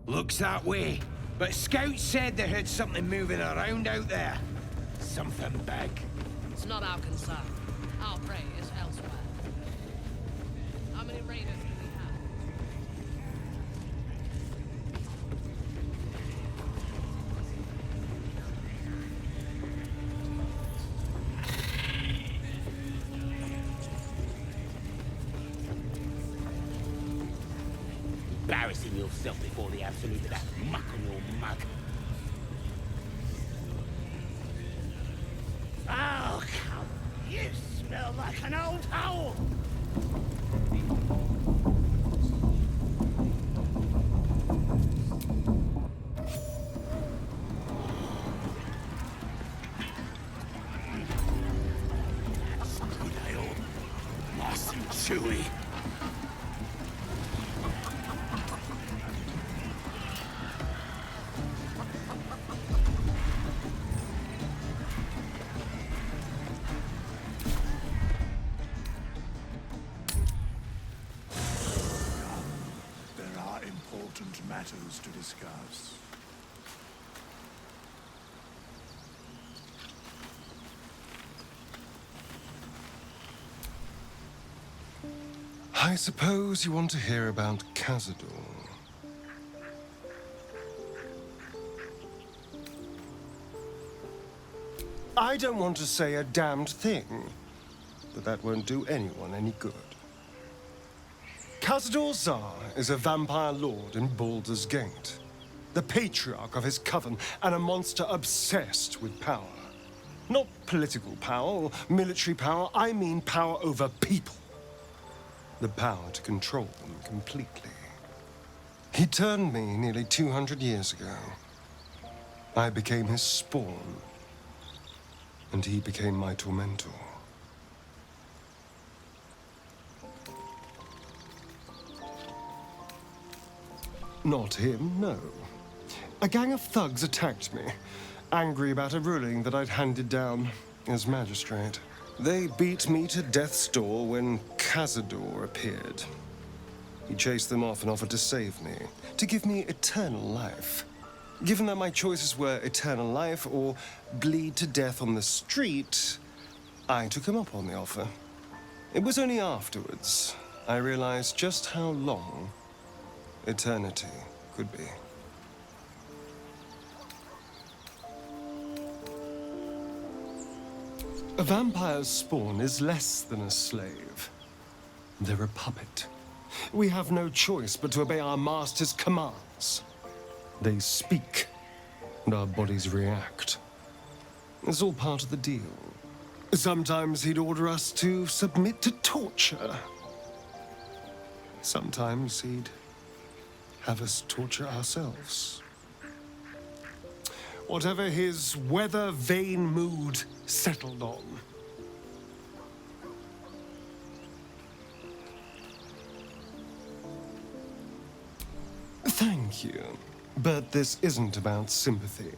Looks that way. But scouts said they heard something moving around out there. Something big. It's not our concern. Our prey is elsewhere. How many raiders do we have? Embarrassing yourself before the absolute with that muck on your mug. Oh, come. You smell like an old hole. That's good ale. Nice and chewy. Important matters to discuss. I suppose you want to hear about Cazador. I don't want to say a damned thing, but that won't do anyone any good. Cazador Zar is a vampire lord in Baulder's Gate, the patriarch of his coven, and a monster obsessed with power. Not political power or military power, I mean power over people. The power to control them completely. He turned me nearly 200 years ago. I became his spawn, and he became my tormentor. Not him, no. A gang of thugs attacked me, angry about a ruling that I'd handed down as magistrate. They beat me to death's door when Cazador appeared. He chased them off and offered to save me, to give me eternal life. Given that my choices were eternal life or bleed to death on the street, I took him up on the offer. It was only afterwards I realized just how long eternity could be. A vampire's spawn is less than a slave. They're a puppet. We have no choice but to obey our master's commands. They speak, and our bodies react. It's all part of the deal. Sometimes he'd order us to submit to torture. Sometimes he'd have us torture ourselves. Whatever his weather-vane mood settled on. Thank you, but this isn't about sympathy.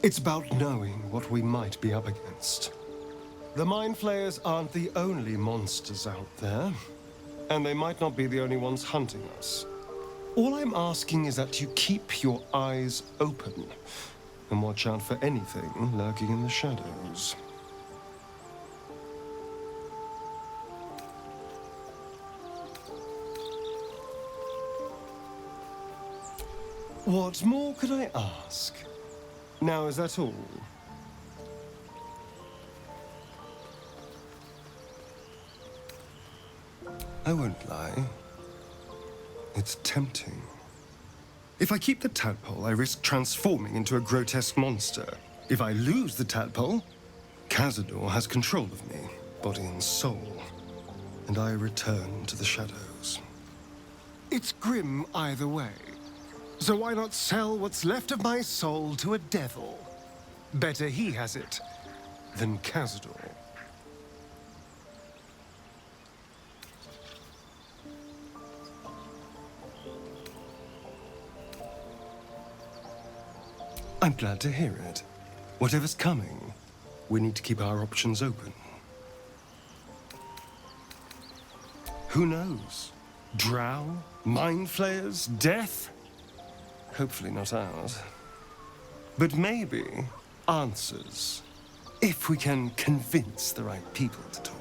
It's about knowing what we might be up against. The Mind Flayers aren't the only monsters out there, and they might not be the only ones hunting us. All I'm asking is that you keep your eyes open and watch out for anything lurking in the shadows. What more could I ask? Now, is that all? I won't lie. It's tempting. If I keep the tadpole, I risk transforming into a grotesque monster. If I lose the tadpole, Cazador has control of me, body and soul, and I return to the shadows. It's grim either way, so why not sell what's left of my soul to a devil? Better he has it than Cazador. I'm glad to hear it. Whatever's coming, we need to keep our options open. Who knows? Drow? Mind Flayers? Death? Hopefully not ours. But maybe answers, if we can convince the right people to talk.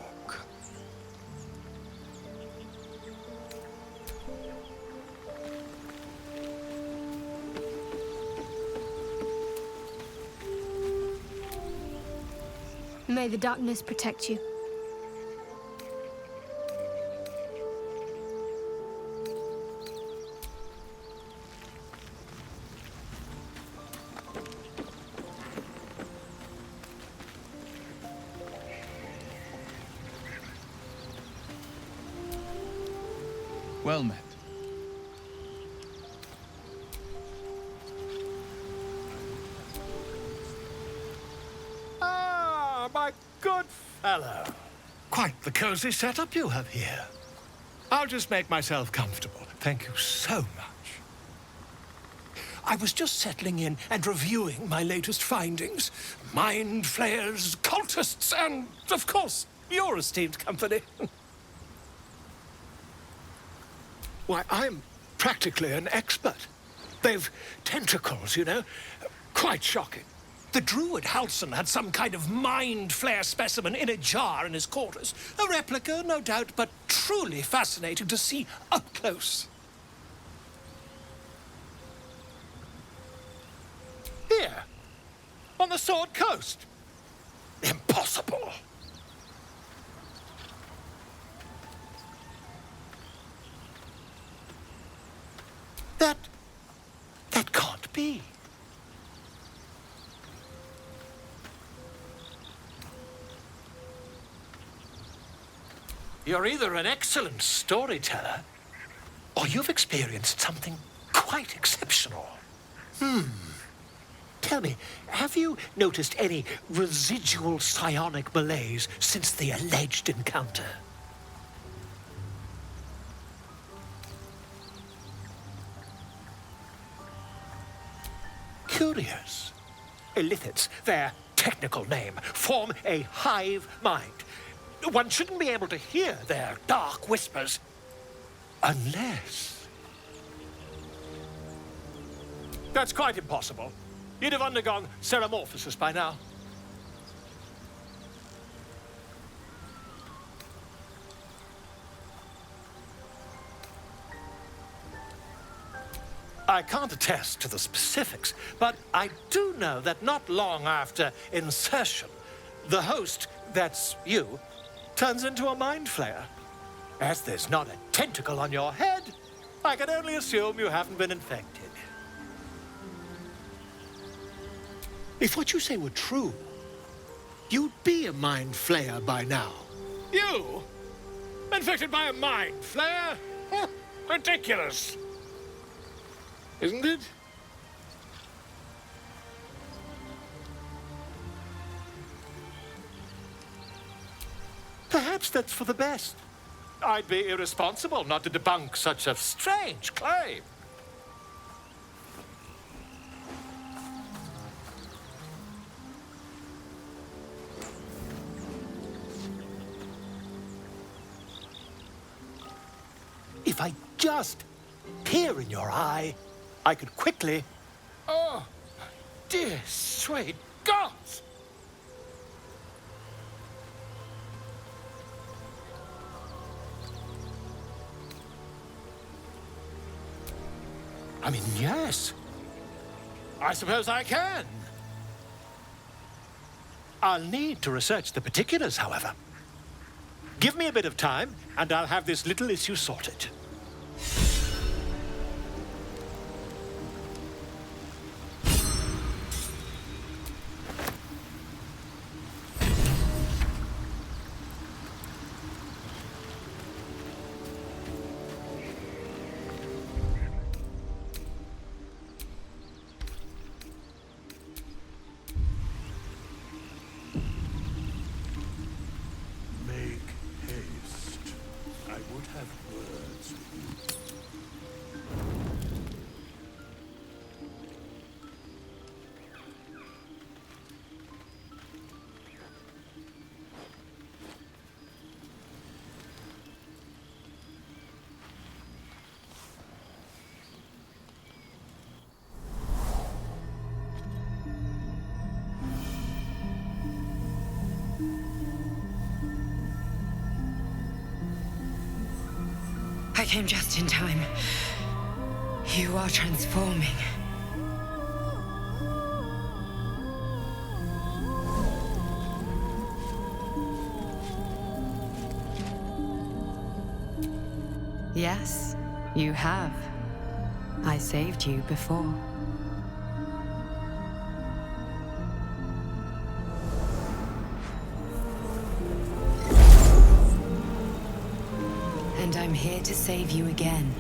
May the darkness protect you. Well met. Ah, my good fellow. Quite the cozy setup you have here. I'll just make myself comfortable. Thank you so much. I was just settling in and reviewing my latest findings. Mind flayers, cultists, and, of course, your esteemed company. Why, I'm practically an expert. They've tentacles, you know. Quite shocking. The druid Halson had some kind of mind flare specimen in a jar in his quarters. A replica, no doubt, but truly fascinating to see up close. Here, on the Sword Coast. Impossible. That can't be. You're either an excellent storyteller, or you've experienced something quite exceptional. Tell me, have you noticed any residual psionic malaise since the alleged encounter? Curious. Illithids, their technical name, form a hive mind. One shouldn't be able to hear their dark whispers unless... That's quite impossible. You'd have undergone ceramorphosis by now. I can't attest to the specifics, but I do know that not long after insertion, the host, that's you, turns into a mind flayer. As there's not a tentacle on your head, I can only assume you haven't been infected. If what you say were true, you'd be a mind flayer by now. You? Infected by a mind flayer? Ridiculous. Isn't it? Perhaps that's for the best. I'd be irresponsible not to debunk such a strange claim. If I just peer in your eye, I could quickly... Oh, dear sweet gods! I mean, yes. I suppose I can. I'll need to research the particulars, however. Give me a bit of time, and I'll have this little issue sorted. Make haste. I would have words came just in time. You are transforming. Yes, you have. I saved you before. And I'm here to save you again.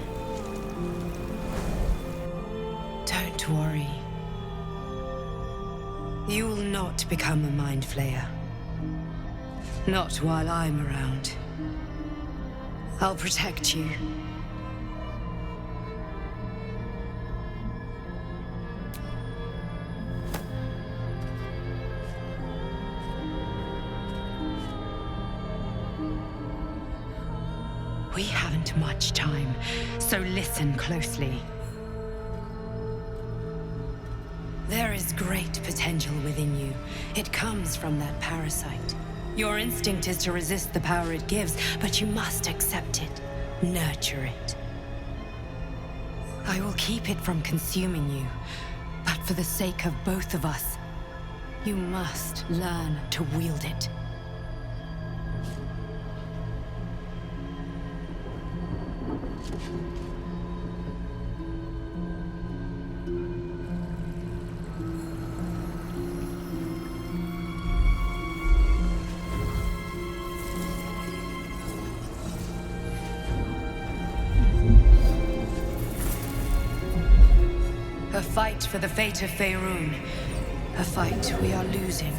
Don't worry. You will not become a mind flayer. Not while I'm around. I'll protect you. We haven't much time, so listen closely. There is great potential within you. It comes from that parasite. Your instinct is to resist the power it gives, but you must accept it, nurture it. I will keep it from consuming you, but for the sake of both of us, you must learn to wield it. A fight for the fate of Faerun. A fight we are losing.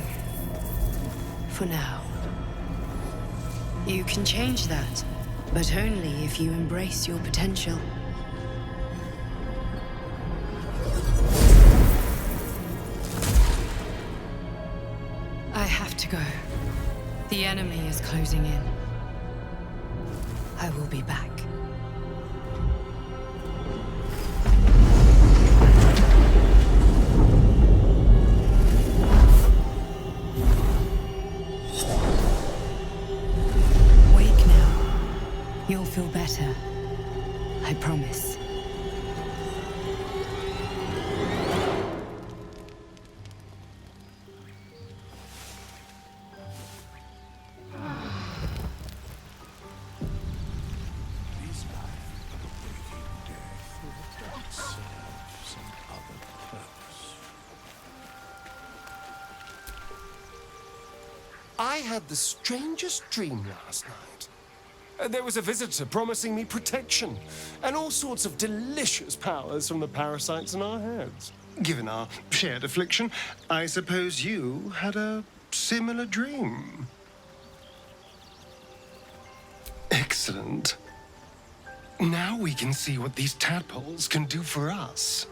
For now. You can change that, but only if you embrace your potential. I have to go. The enemy is closing in. I will be back. You'll feel better. I promise. These life but a waking death that serve some other purpose. I had the strangest dream last night. There was a visitor promising me protection and all sorts of delicious powers from the parasites in our heads. Given our shared affliction, I suppose you had a similar dream. Excellent. Now we can see what these tadpoles can do for us.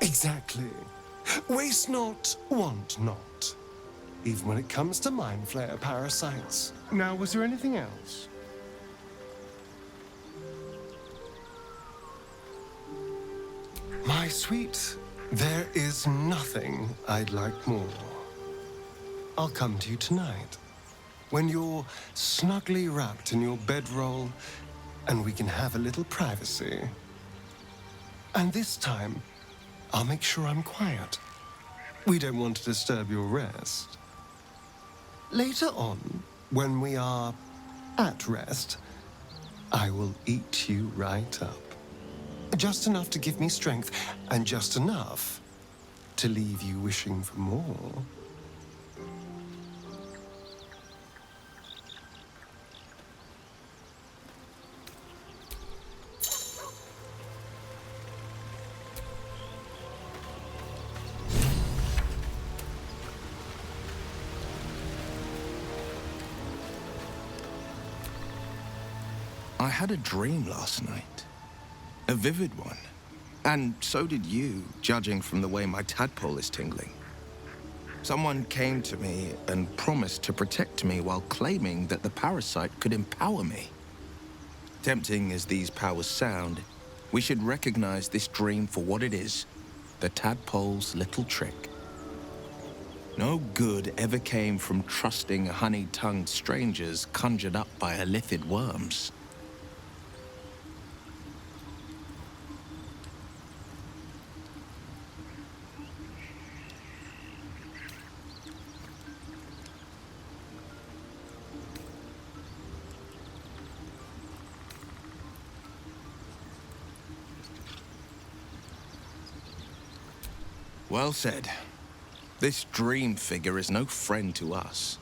Exactly. Waste not, want not. Even when it comes to mind flayer parasites. Now, was there anything else? My sweet, there is nothing I'd like more. I'll come to you tonight, when you're snugly wrapped in your bedroll, and we can have a little privacy. And this time, I'll make sure I'm quiet. We don't want to disturb your rest. Later on, when we are at rest, I will eat you right up. Just enough to give me strength, and just enough to leave you wishing for more. I had a dream last night. A vivid one. And so did you, judging from the way my tadpole is tingling. Someone came to me and promised to protect me while claiming that the parasite could empower me. Tempting as these powers sound, we should recognize this dream for what it is, the tadpole's little trick. No good ever came from trusting honey-tongued strangers conjured up by illithid worms. Well said. This dream figure is no friend to us.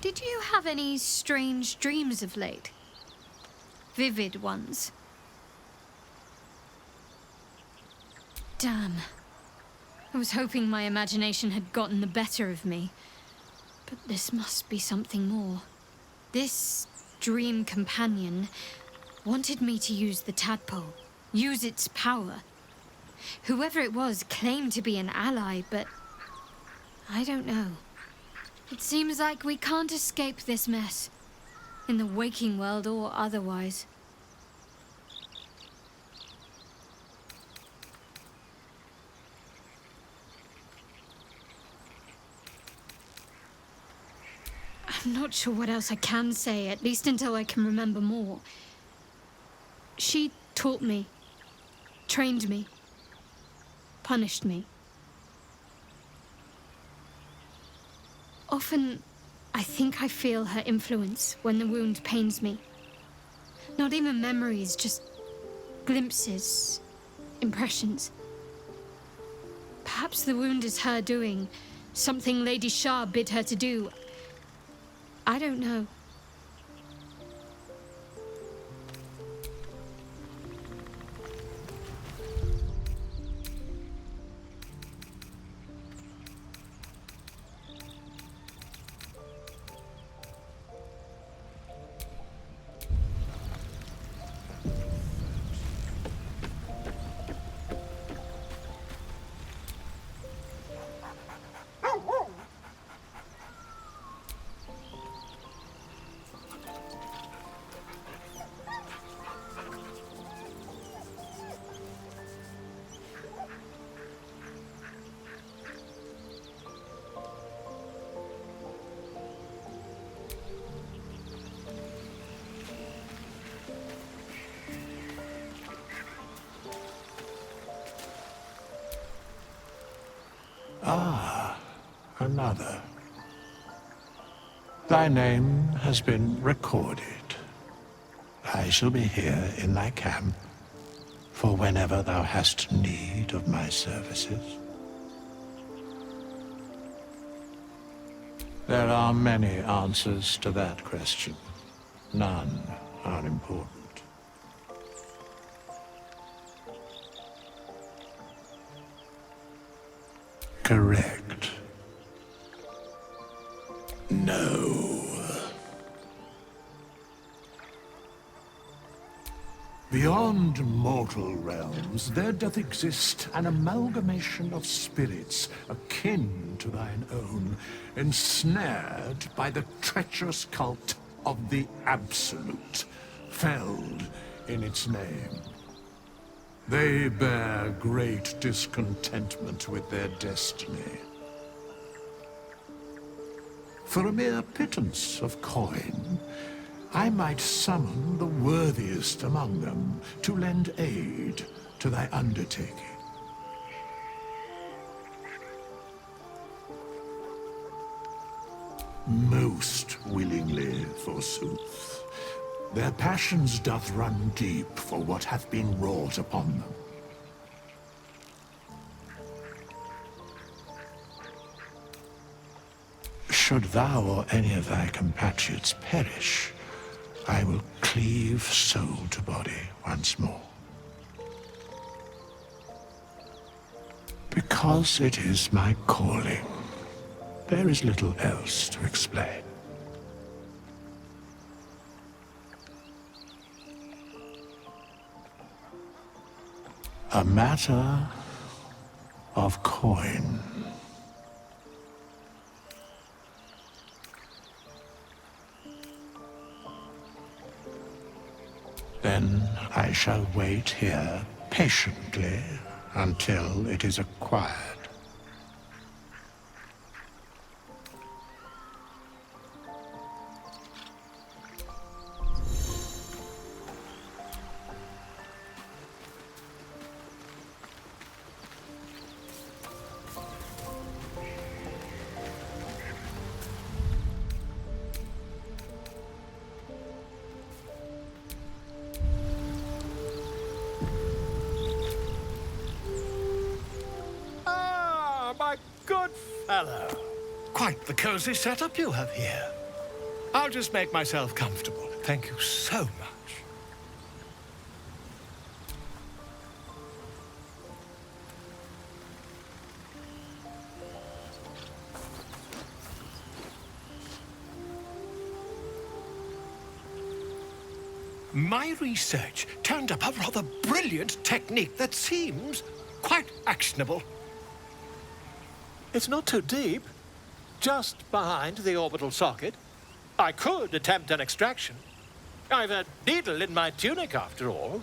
Did you have any strange dreams of late? Vivid ones? Damn. I was hoping my imagination had gotten the better of me. But this must be something more. This dream companion wanted me to use the tadpole, use its power. Whoever it was claimed to be an ally, but I don't know. It seems like we can't escape this mess, in the waking world or otherwise. I'm not sure what else I can say, at least until I can remember more. She taught me, trained me, punished me. Often, I think I feel her influence when the wound pains me. Not even memories, just glimpses, impressions. Perhaps the wound is her doing, something Lady Shah bid her to do. I don't know. Ah, another. Thy name has been recorded. I shall be here in thy camp for whenever thou hast need of my services. There are many answers to that question. None are important. Correct. No. Beyond mortal realms, there doth exist an amalgamation of spirits akin to thine own, ensnared by the treacherous cult of the Absolute, felled in its name. They bear great discontentment with their destiny. For a mere pittance of coin, I might summon the worthiest among them to lend aid to thy undertaking. Most willingly, forsooth. Their passions doth run deep for what hath been wrought upon them. Should thou or any of thy compatriots perish, I will cleave soul to body once more. Because it is my calling, there is little else to explain. A matter of coin. Then I shall wait here patiently until it is acquired. My good fellow. Quite the cozy setup you have here. I'll just make myself comfortable. Thank you so much. My research turned up a rather brilliant technique that seems quite actionable. It's not too deep, just behind the orbital socket. I could attempt an extraction. I've a needle in my tunic, after all.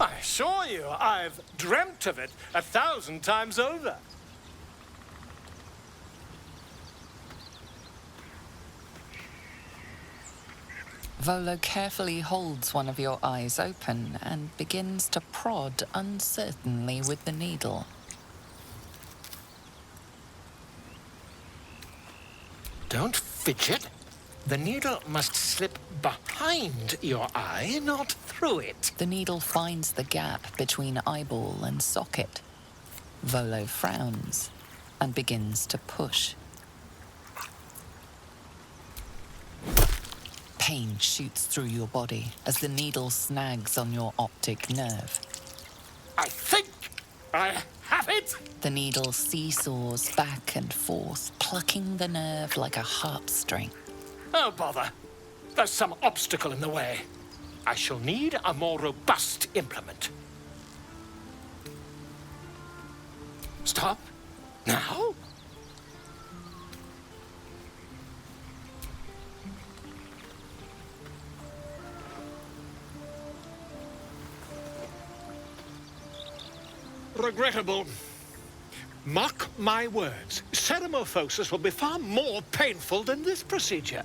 I assure you, I've dreamt of it 1,000 times over. Volo carefully holds one of your eyes open and begins to prod uncertainly with the needle. Don't fidget. The needle must slip behind your eye, not through it. The needle finds the gap between eyeball and socket. Volo frowns and begins to push. Pain shoots through your body as the needle snags on your optic nerve. I think I have it! The needle seesaws back and forth, plucking the nerve like a harp-string. Oh, bother. There's some obstacle in the way. I shall need a more robust implement. Stop. Now? Regrettable. Mark my words. Ceremophosis will be far more painful than this procedure.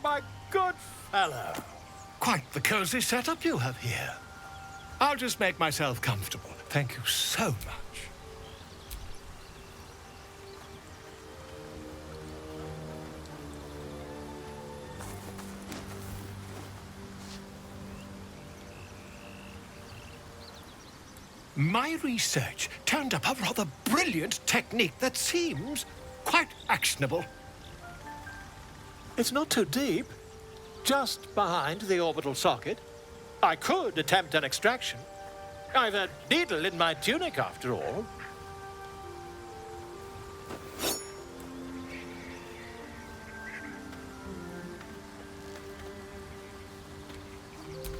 My good fellow. Quite the cozy setup you have here. I'll just make myself comfortable. Thank you so much. My research turned up a rather brilliant technique that seems quite actionable. It's not too deep, just behind the orbital socket. I could attempt an extraction. I've a needle in my tunic, after all.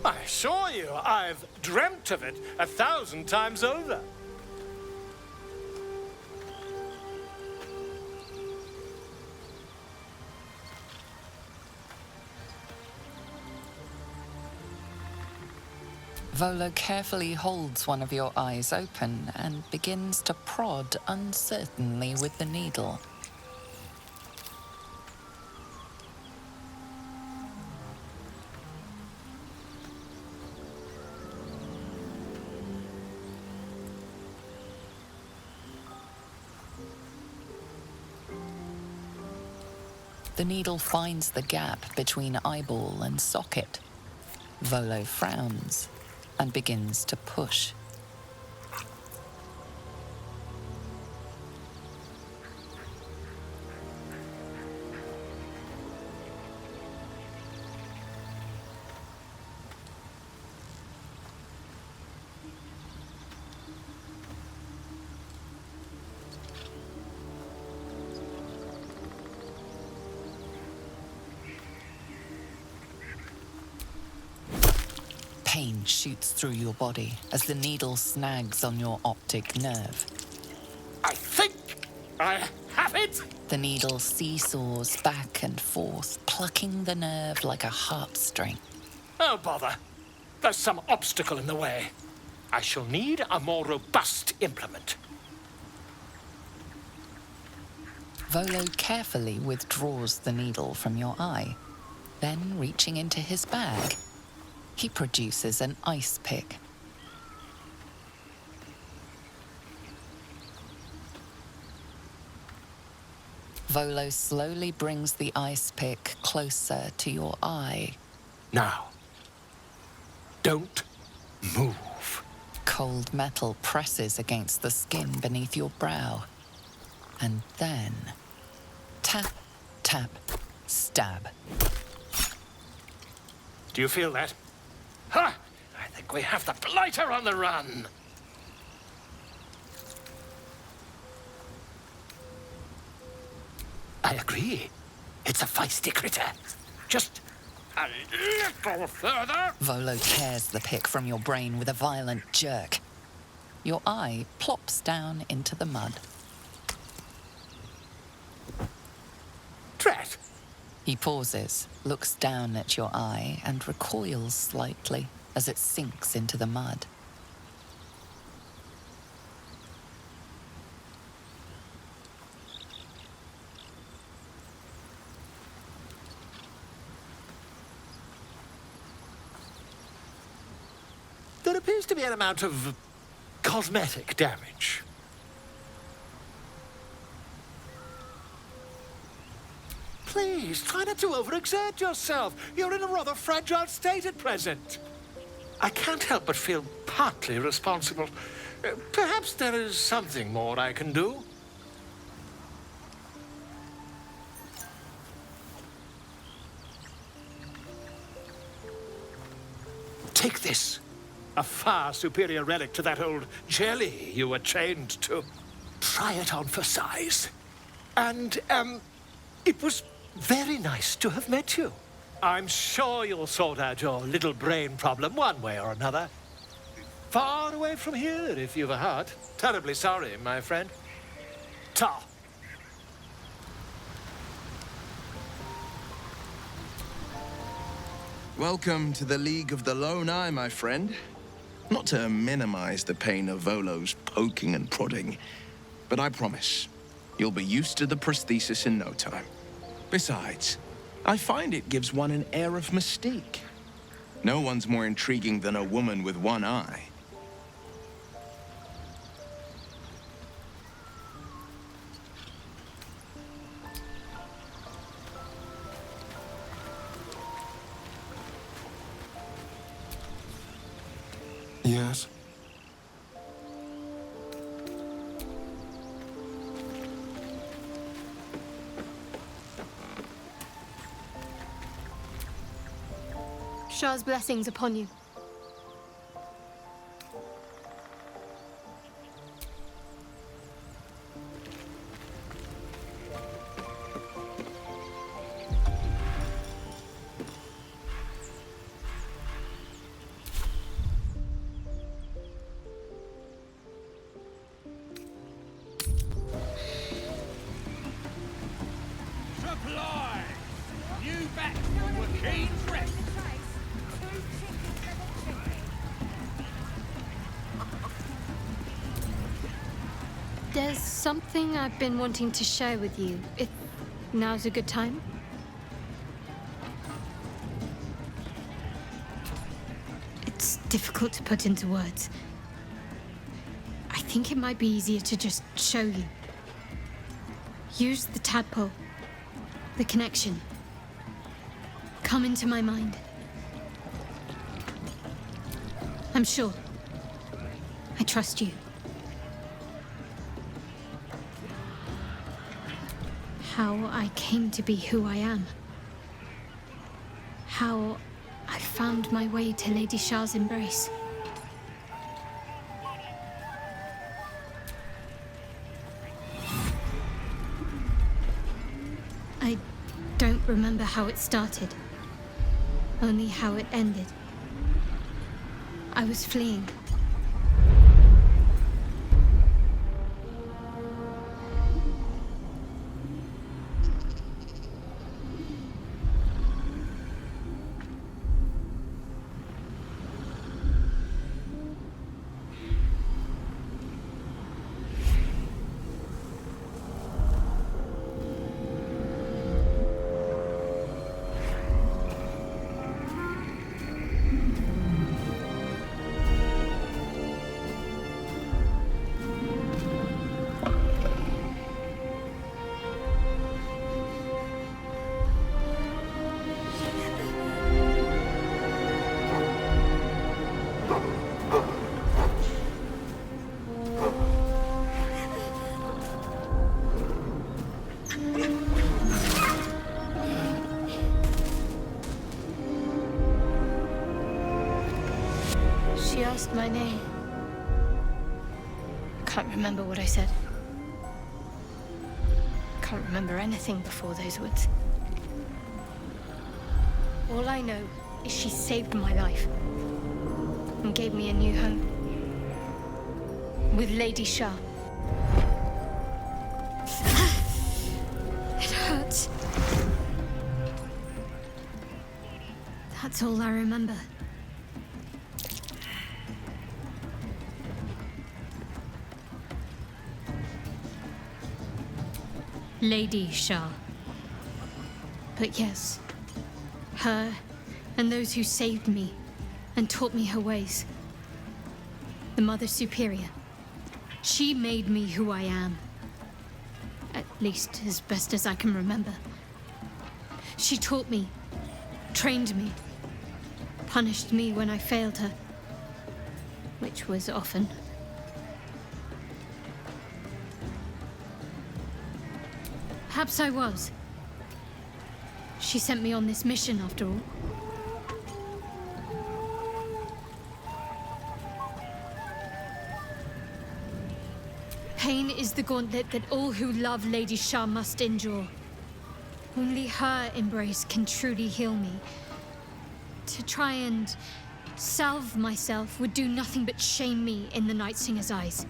I assure you, I've dreamt of it 1,000 times over. Volo carefully holds one of your eyes open and begins to prod uncertainly with the needle. The needle finds the gap between eyeball and socket. Volo frowns and begins to push. Pain shoots through your body as the needle snags on your optic nerve. I think I have it! The needle seesaws back and forth, plucking the nerve like a heartstring. Oh, bother. There's some obstacle in the way. I shall need a more robust implement. Volo carefully withdraws the needle from your eye. Then, reaching into his bag, he produces an ice pick. Volo slowly brings the ice pick closer to your eye. Now, don't move. Cold metal presses against the skin beneath your brow. And then, tap, tap, stab. Do you feel that? Ha! I think we have the blighter on the run. I agree. It's a feisty critter. Just a little further. Volo tears the pick from your brain with a violent jerk. Your eye plops down into the mud. Drat! He pauses, looks down at your eye, and recoils slightly as it sinks into the mud. There appears to be an amount of cosmetic damage. Please, try not to overexert yourself. You're in a rather fragile state at present. I can't help but feel partly responsible. Perhaps there is something more I can do. Take this. A far superior relic to that old jelly you were chained to. Try it on for size. And, it was very nice to have met you. I'm sure you'll sort out your little brain problem one way or another. Far away from here, if you've a heart. Terribly sorry, my friend. Ta. Welcome to the League of the Lone Eye, my friend. Not to minimize the pain of Volo's poking and prodding, but I promise you'll be used to the prosthesis in no time. Besides, I find it gives one an air of mystique. No one's more intriguing than a woman with one eye. Yes? Shah's blessings upon you. Supply! You back from Wakeen's rest. There's something I've been wanting to share with you, if now's a good time. It's difficult to put into words. I think it might be easier to just show you. Use the tadpole, the connection. Come into my mind. I'm sure. I trust you. How I came to be who I am. How I found my way to Lady Shah's embrace. I don't remember how it started, only how it ended. I was fleeing. She asked my name. Can't remember what I said. Can't remember anything before those words. All I know is she saved my life and gave me a new home with Lady Shah. It hurts. That's all I remember. Lady Shah. But yes, her and those who saved me and taught me her ways. The Mother Superior. She made me who I am. At least as best as I can remember. She taught me, trained me, punished me when I failed her, which was often. Perhaps I was. She sent me on this mission, after all. Pain is the gauntlet that all who love Lady Shah must endure. Only her embrace can truly heal me. To try and salve myself would do nothing but shame me in the Night Singer's eyes.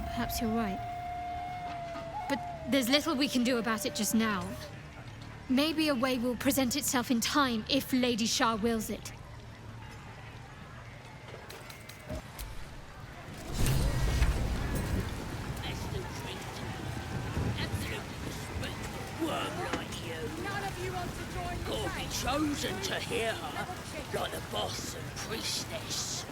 Perhaps you're right. But there's little we can do about it just now. Maybe a way will present itself in time if Lady Shah wills it. Chosen to hear her, like the boss and priestess.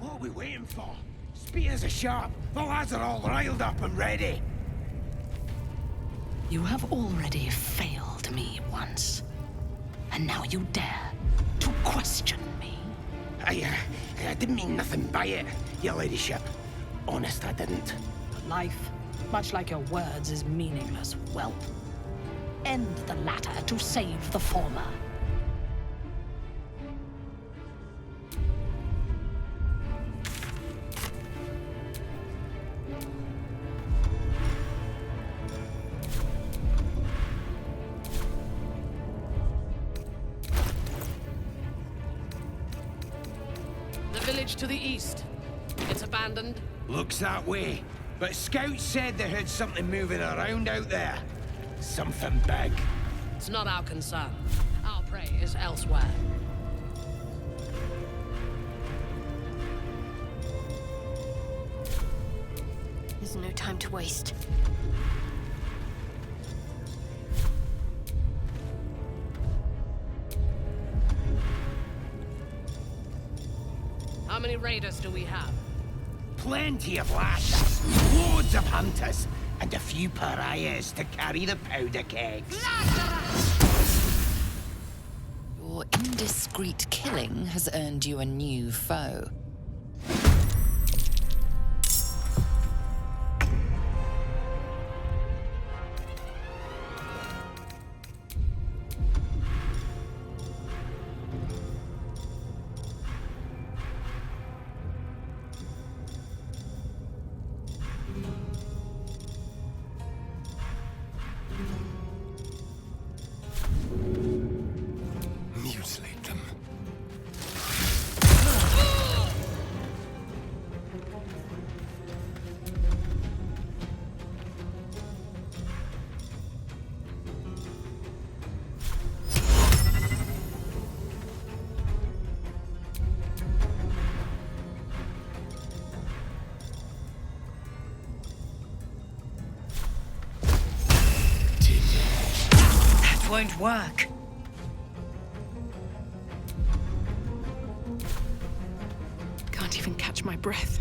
What are we waiting for? Spears are sharp. The lads are all riled up and ready. You have already failed me once. And now you dare to question me. I didn't mean nothing by it, your ladyship. Honest, I didn't. Life, much like your words, is meaningless, whelp. End the latter to save the former. The village to the east. It's abandoned. Looks that way. But scouts said they heard something moving around out there. Something big. It's not our concern. Our prey is elsewhere. There's no time to waste. How many raiders do we have? Plenty of lashes, loads of hunters, and a few pariahs to carry the powder kegs. Your indiscreet killing has earned you a new foe. Mutilate them. That won't work. Can't even catch my breath.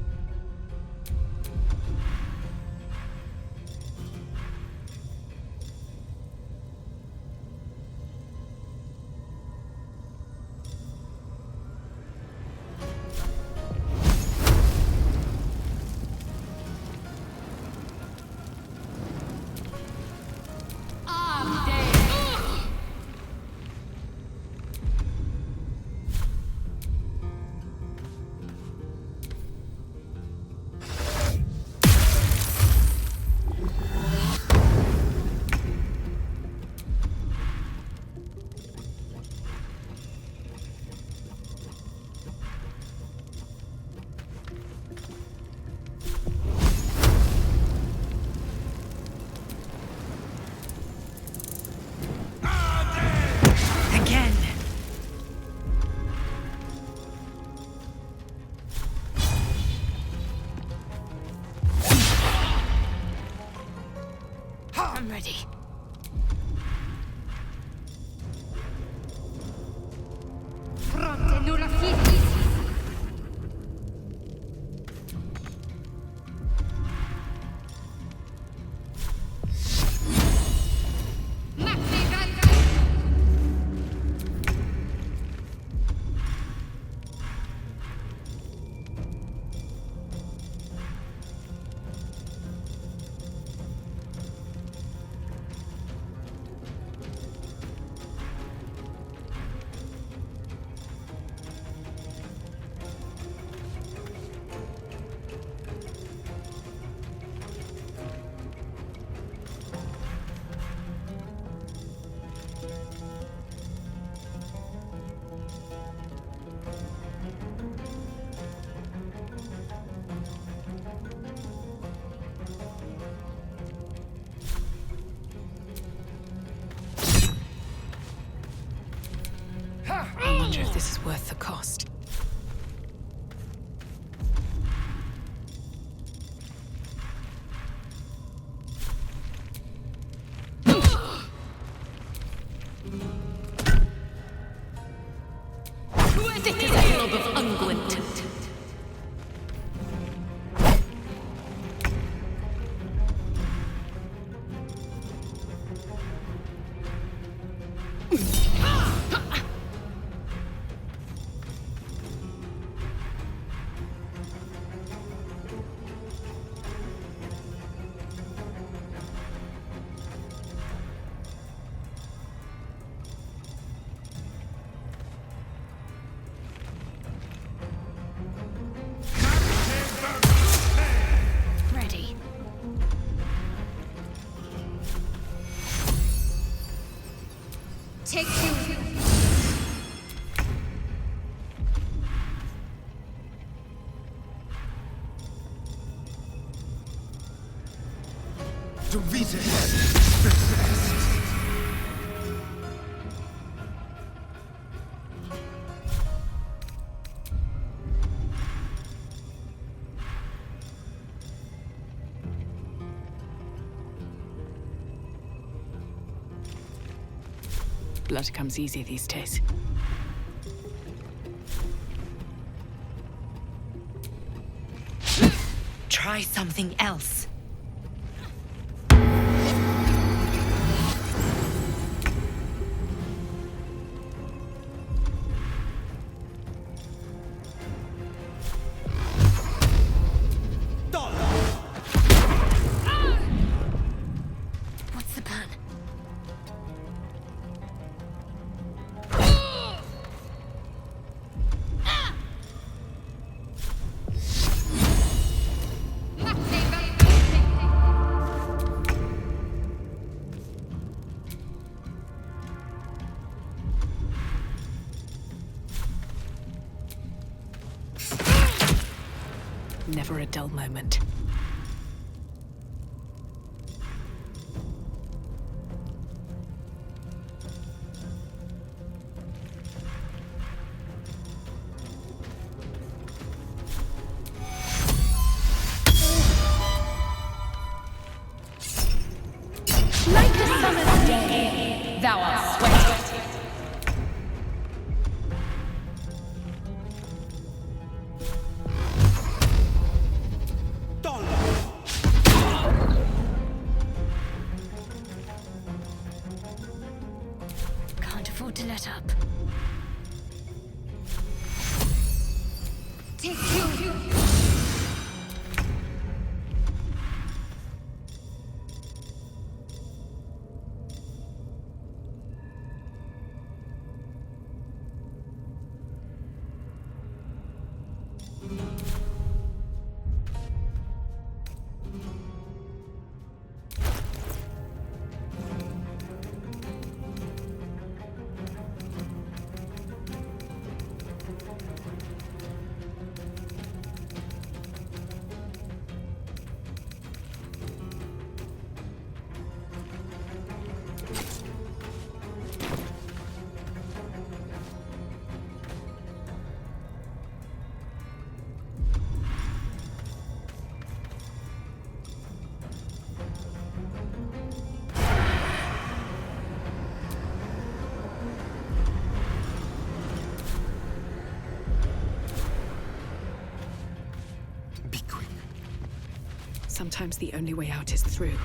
Again. I'm ready. Fronte nulla fitis. I wonder if this is worth the cost. thick as a glob of unguent. Ready. Take two. Blood comes easy these days. Try something else. What's the plan? Never a dull moment. Like a summer's day, thou art sweating. Can't afford to let up. Take two. Be quick. Sometimes the only way out is through.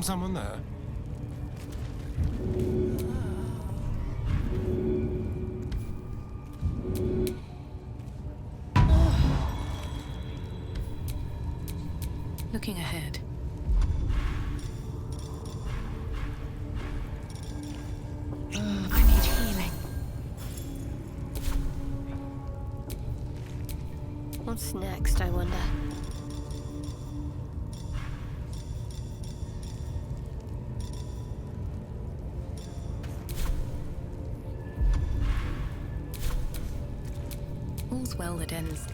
Someone there? Looking ahead. I need healing. What's next, I wonder? All's well that ends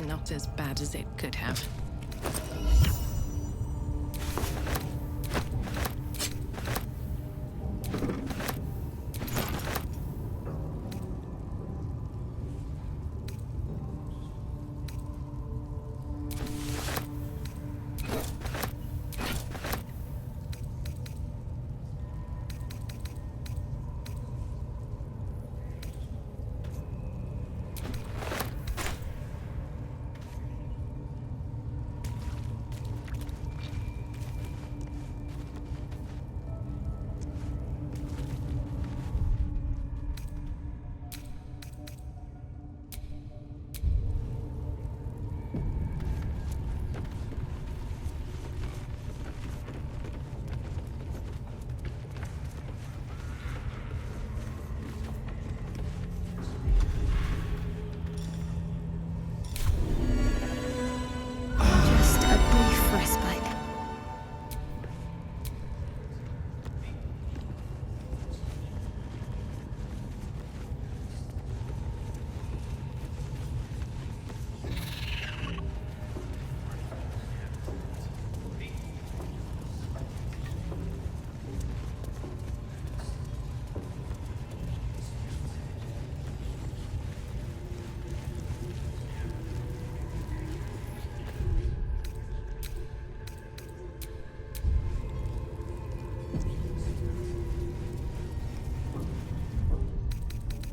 not as bad as it could have. Just a brief respite.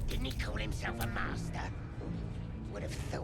Didn't he call himself a master? Would have thought.